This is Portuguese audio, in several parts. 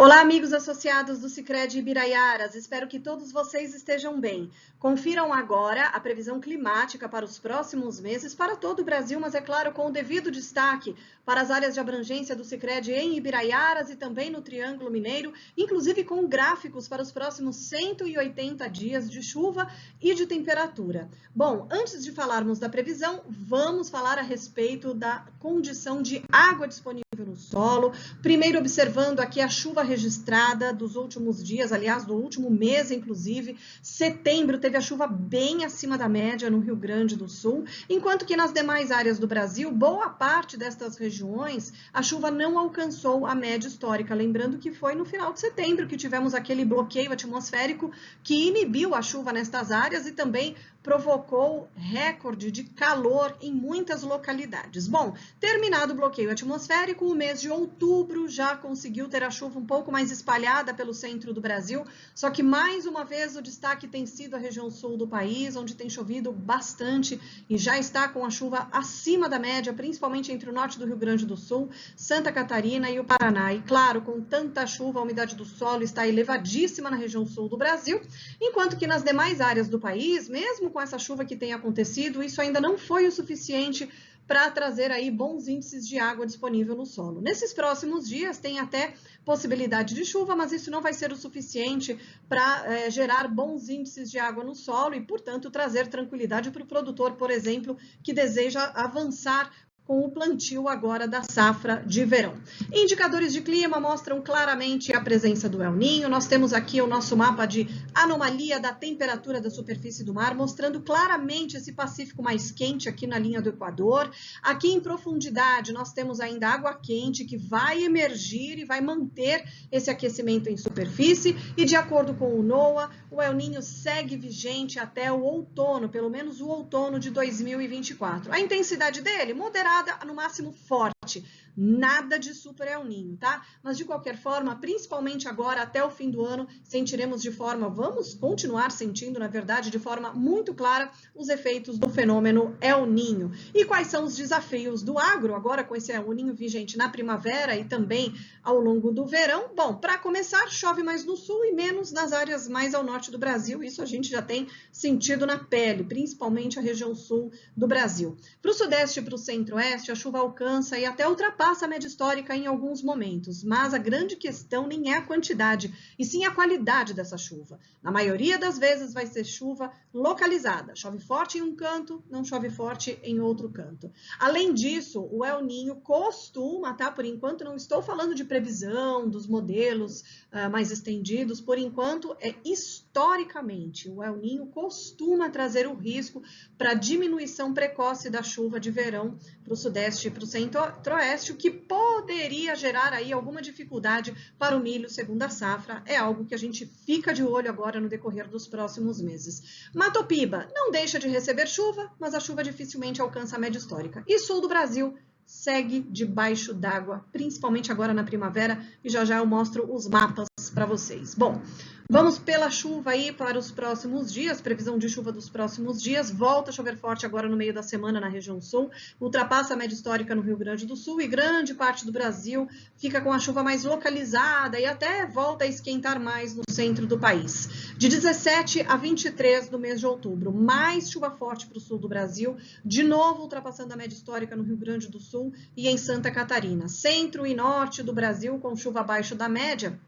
Olá, amigos associados do Sicredi Ibiraiaras, espero que todos vocês estejam bem. Confiram agora a previsão climática para os próximos meses para todo o Brasil, mas é claro, com o devido destaque para as áreas de abrangência do Sicredi em Ibiraiaras e também no Triângulo Mineiro, inclusive com gráficos para os próximos 180 dias de chuva e de temperatura. Bom, antes de falarmos da previsão, vamos falar a respeito da condição de água disponível no solo, primeiro observando aqui a chuva registrada dos últimos dias, aliás, do último mês, inclusive. Setembro teve a chuva bem acima da média no Rio Grande do Sul, enquanto que nas demais áreas do Brasil, boa parte destas regiões, a chuva não alcançou a média histórica. Lembrando que foi no final de setembro que tivemos aquele bloqueio atmosférico que inibiu a chuva nestas áreas e também provocou recorde de calor em muitas localidades. Bom, terminado o bloqueio atmosférico, o mês de outubro já conseguiu ter a chuva um pouco mais espalhada pelo centro do Brasil, só que mais uma vez o destaque tem sido a região sul do país, onde tem chovido bastante e já está com a chuva acima da média, principalmente entre o norte do Rio Grande do Sul, Santa Catarina e o Paraná. E claro, com tanta chuva, a umidade do solo está elevadíssima na região sul do Brasil, enquanto que nas demais áreas do país, mesmo com essa chuva que tem acontecido, isso ainda não foi o suficiente para trazer aí bons índices de água disponível no solo. Nesses próximos dias tem até possibilidade de chuva, mas isso não vai ser o suficiente para gerar bons índices de água no solo e, portanto, trazer tranquilidade para o produtor, por exemplo, que deseja avançar com o plantio agora da safra de verão. Indicadores de clima mostram claramente a presença do El Niño. Nós temos aqui o nosso mapa de anomalia da temperatura da superfície do mar, mostrando claramente esse Pacífico mais quente aqui na linha do Equador. Aqui em profundidade nós temos ainda água quente que vai emergir e vai manter esse aquecimento em superfície. E de acordo com o NOAA, o El Niño segue vigente até o outono, pelo menos o outono de 2024. A intensidade dele, moderada, no máximo forte, nada de super El Niño, tá? Mas de qualquer forma, principalmente agora até o fim do ano, sentiremos vamos continuar sentindo, na verdade, de forma muito clara, os efeitos do fenômeno El Niño. E quais são os desafios do agro agora com esse El Niño vigente na primavera e também ao longo do verão? Bom, para começar, chove mais no sul e menos nas áreas mais ao norte do Brasil. Isso a gente já tem sentido na pele, principalmente a região sul do Brasil. Para o sudeste e para o centro-oeste, a chuva alcança e até ultrapassa a média histórica em alguns momentos, mas a grande questão nem é a quantidade, e sim a qualidade dessa chuva. Na maioria das vezes vai ser chuva localizada, chove forte em um canto, não chove forte em outro canto. Além disso, o El Niño costuma, tá? Por enquanto não estou falando de previsão, dos modelos mais estendidos, por enquanto é historicamente, o El Niño costuma trazer o risco para diminuição precoce da chuva de verão para o sudeste e para o centro-oeste, o que poderia gerar aí alguma dificuldade para o milho segunda safra. É algo que a gente fica de olho agora no decorrer dos próximos meses. Mato Piba não deixa de receber chuva, mas a chuva dificilmente alcança a média histórica. E sul do Brasil segue debaixo d'água, principalmente agora na primavera, e já eu mostro os mapas para vocês. Bom, vamos pela chuva aí para os próximos dias, previsão de chuva dos próximos dias, volta a chover forte agora no meio da semana na região sul, ultrapassa a média histórica no Rio Grande do Sul e grande parte do Brasil fica com a chuva mais localizada e até volta a esquentar mais no centro do país. De 17 a 23 do mês de outubro, mais chuva forte para o sul do Brasil, de novo ultrapassando a média histórica no Rio Grande do Sul e em Santa Catarina. Centro e norte do Brasil com chuva abaixo da média.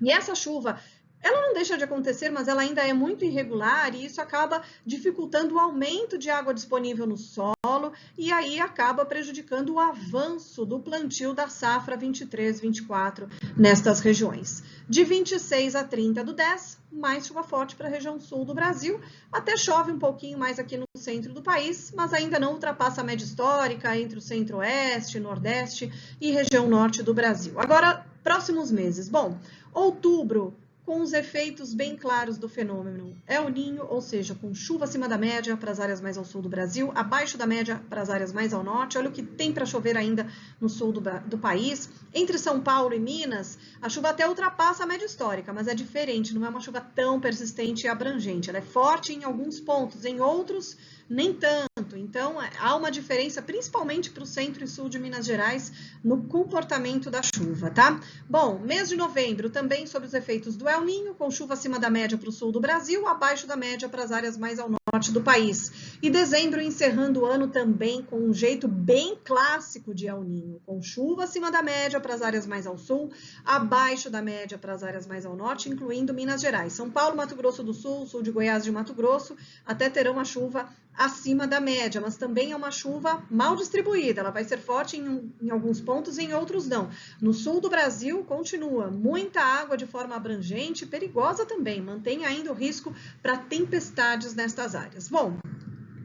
E essa chuva, ela não deixa de acontecer, mas ela ainda é muito irregular e isso acaba dificultando o aumento de água disponível no solo e aí acaba prejudicando o avanço do plantio da safra 23-24 nestas regiões. De 26 a 30 do 10, mais chuva forte para a região sul do Brasil, até chove um pouquinho mais aqui no centro do país, mas ainda não ultrapassa a média histórica entre o centro-oeste, nordeste e região norte do Brasil. Agora, próximos meses. Bom, outubro, com os efeitos bem claros do fenômeno El Niño, ou seja, com chuva acima da média para as áreas mais ao sul do Brasil, abaixo da média para as áreas mais ao norte. Olha o que tem para chover ainda no sul do país. Entre São Paulo e Minas, a chuva até ultrapassa a média histórica, mas é diferente, não é uma chuva tão persistente e abrangente. Ela é forte em alguns pontos, em outros nem tanto. Então, há uma diferença, principalmente para o centro e sul de Minas Gerais, no comportamento da chuva, tá? Bom, mês de novembro também sob os efeitos do El Niño, com chuva acima da média para o sul do Brasil, abaixo da média para as áreas mais ao norte do país. E dezembro encerrando o ano também com um jeito bem clássico de El Niño, com chuva acima da média para as áreas mais ao sul, abaixo da média para as áreas mais ao norte, incluindo Minas Gerais. São Paulo, Mato Grosso do Sul, sul de Goiás e de Mato Grosso, até terão a chuva acima da média, mas também é uma chuva mal distribuída, ela vai ser forte em alguns pontos e em outros não. No sul do Brasil, continua muita água de forma abrangente, perigosa também, mantém ainda o risco para tempestades nestas áreas. Bom,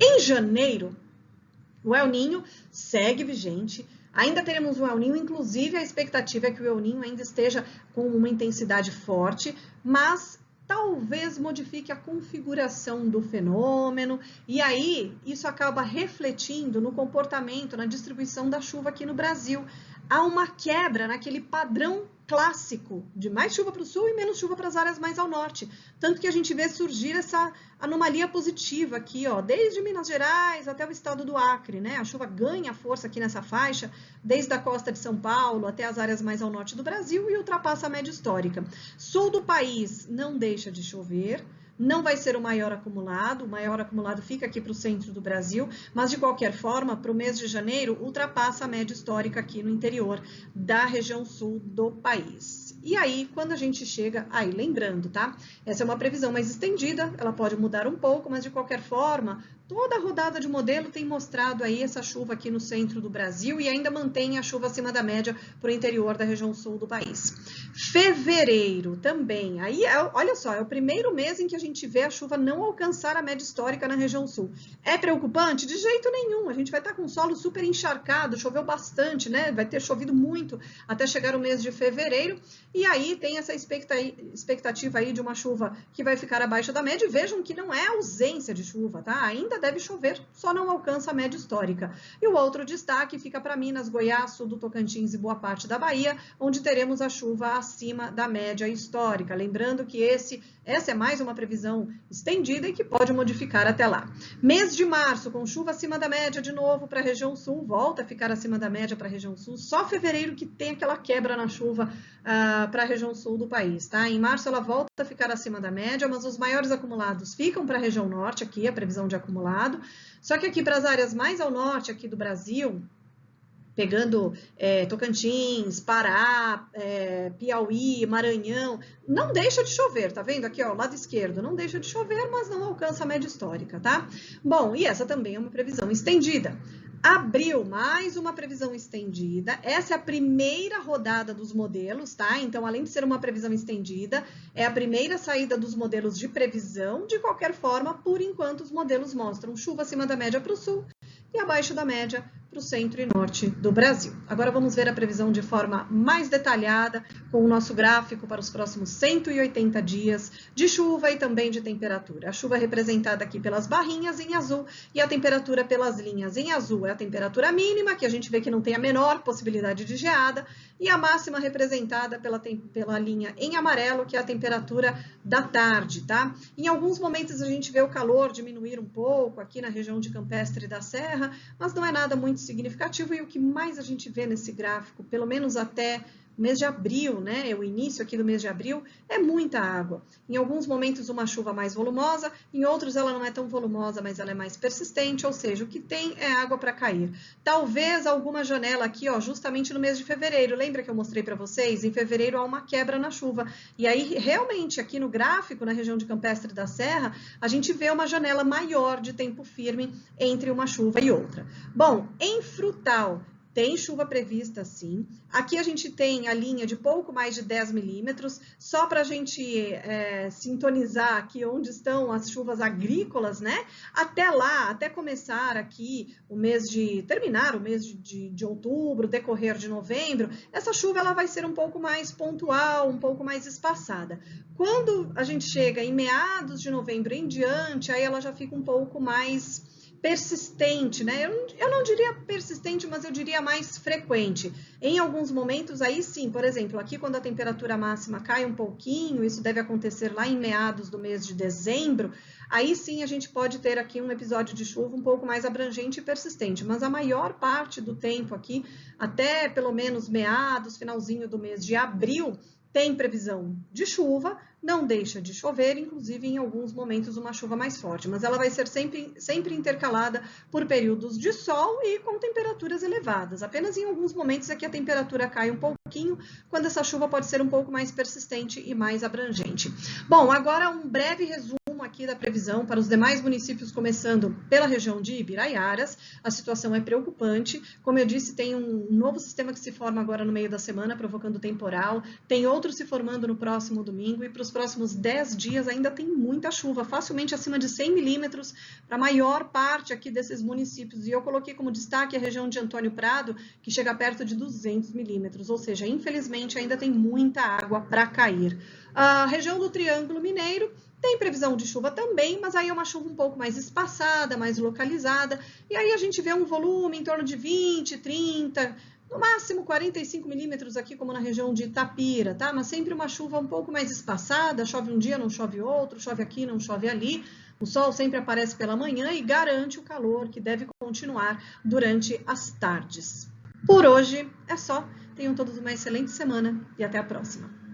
em janeiro, o El Niño segue vigente, ainda teremos o El Niño, inclusive a expectativa é que o El Niño ainda esteja com uma intensidade forte, mas talvez modifique a configuração do fenômeno, e aí isso acaba refletindo no comportamento, na distribuição da chuva aqui no Brasil. Há uma quebra naquele padrão clássico de mais chuva para o sul e menos chuva para as áreas mais ao norte. Tanto que a gente vê surgir essa anomalia positiva aqui, ó, desde Minas Gerais até o estado do Acre, né? A chuva ganha força aqui nessa faixa, desde a costa de São Paulo até as áreas mais ao norte do Brasil e ultrapassa a média histórica. Sul do país não deixa de chover, não vai ser o maior acumulado fica aqui para o centro do Brasil, mas de qualquer forma, para o mês de janeiro, ultrapassa a média histórica aqui no interior da região sul do país. E aí, quando a gente chega, aí lembrando, tá? Essa é uma previsão mais estendida, ela pode mudar um pouco, mas de qualquer forma, toda a rodada de modelo tem mostrado aí essa chuva aqui no centro do Brasil e ainda mantém a chuva acima da média para o interior da região sul do país. Fevereiro também, aí olha só, é o primeiro mês em que a gente vê a chuva não alcançar a média histórica na região sul. É preocupante? De jeito nenhum, a gente vai estar com o solo super encharcado, choveu bastante, né? Vai ter chovido muito até chegar o mês de fevereiro, e aí tem essa expectativa aí de uma chuva que vai ficar abaixo da média, e vejam que não é ausência de chuva, tá? Ainda deve chover, só não alcança a média histórica. E o outro destaque fica para Minas, Goiás, sul do Tocantins e boa parte da Bahia, onde teremos a chuva acima da média histórica. Lembrando que essa é mais uma previsão estendida e que pode modificar até lá. Mês de março, com chuva acima da média de novo para a região sul, volta a ficar acima da média para a região sul, só fevereiro que tem aquela quebra na chuva para a região sul do país, tá? Em março ela volta a ficar acima da média, mas os maiores acumulados ficam para a região norte, aqui a previsão de acumulado, só que aqui para as áreas mais ao norte aqui do Brasil, pegando Tocantins, Pará, Piauí, Maranhão, não deixa de chover, tá vendo aqui, ó, lado esquerdo, não deixa de chover, mas não alcança a média histórica, tá? Bom, e essa também é uma previsão estendida. Abril, mais uma previsão estendida, essa é a primeira rodada dos modelos, tá? Então, além de ser uma previsão estendida, é a primeira saída dos modelos de previsão, de qualquer forma, por enquanto os modelos mostram chuva acima da média para o sul e abaixo da média para o centro e norte do Brasil. Agora vamos ver a previsão de forma mais detalhada, com o nosso gráfico para os próximos 180 dias de chuva e também de temperatura. A chuva é representada aqui pelas barrinhas em azul e a temperatura pelas linhas em azul é a temperatura mínima, que a gente vê que não tem a menor possibilidade de geada, e a máxima representada pela linha em amarelo, que é a temperatura da tarde, tá? Em alguns momentos a gente vê o calor diminuir um pouco aqui na região de Campestre da Serra, mas não é nada muito significativo, e o que mais a gente vê nesse gráfico, pelo menos até mês de abril, né, o início aqui do mês de abril, é muita água. Em alguns momentos uma chuva mais volumosa, em outros ela não é tão volumosa, mas ela é mais persistente, ou seja, o que tem é água para cair. Talvez alguma janela aqui, ó, justamente no mês de fevereiro, lembra que eu mostrei para vocês? Em fevereiro há uma quebra na chuva, e aí realmente aqui no gráfico, na região de Campestre da Serra, a gente vê uma janela maior de tempo firme entre uma chuva e outra. Bom, em Frutal, tem chuva prevista, sim. Aqui a gente tem a linha de pouco mais de 10 milímetros, só para a gente sintonizar aqui onde estão as chuvas agrícolas, né? Até lá, até começar aqui terminar o mês de outubro, decorrer de novembro, essa chuva ela vai ser um pouco mais pontual, um pouco mais espaçada. Quando a gente chega em meados de novembro em diante, aí ela já fica um pouco mais persistente, né? Eu não diria persistente, mas eu diria mais frequente. Em alguns momentos, aí sim, por exemplo, aqui quando a temperatura máxima cai um pouquinho, isso deve acontecer lá em meados do mês de dezembro, aí sim a gente pode ter aqui um episódio de chuva um pouco mais abrangente e persistente, mas a maior parte do tempo aqui, até pelo menos meados, finalzinho do mês de abril, tem previsão de chuva, não deixa de chover, inclusive em alguns momentos uma chuva mais forte, mas ela vai ser sempre intercalada por períodos de sol e com temperaturas elevadas. Apenas em alguns momentos é que a temperatura cai um pouquinho, quando essa chuva pode ser um pouco mais persistente e mais abrangente. Bom, agora um breve resumo aqui da previsão para os demais municípios, começando pela região de Ibiraiaras. A situação é preocupante. Como eu disse, tem um novo sistema que se forma agora no meio da semana, provocando temporal. Tem outro se formando no próximo domingo e para os próximos 10 dias ainda tem muita chuva, facilmente acima de 100 milímetros para a maior parte aqui desses municípios. E eu coloquei como destaque a região de Antônio Prado, que chega perto de 200 milímetros, ou seja, infelizmente ainda tem muita água para cair. A região do Triângulo Mineiro tem previsão de chuva também, mas aí é uma chuva um pouco mais espaçada, mais localizada, e aí a gente vê um volume em torno de 20, 30, no máximo 45 milímetros aqui, como na região de Itapira, tá? Mas sempre uma chuva um pouco mais espaçada, chove um dia, não chove outro, chove aqui, não chove ali. O sol sempre aparece pela manhã e garante o calor que deve continuar durante as tardes. Por hoje é só. Tenham todos uma excelente semana e até a próxima.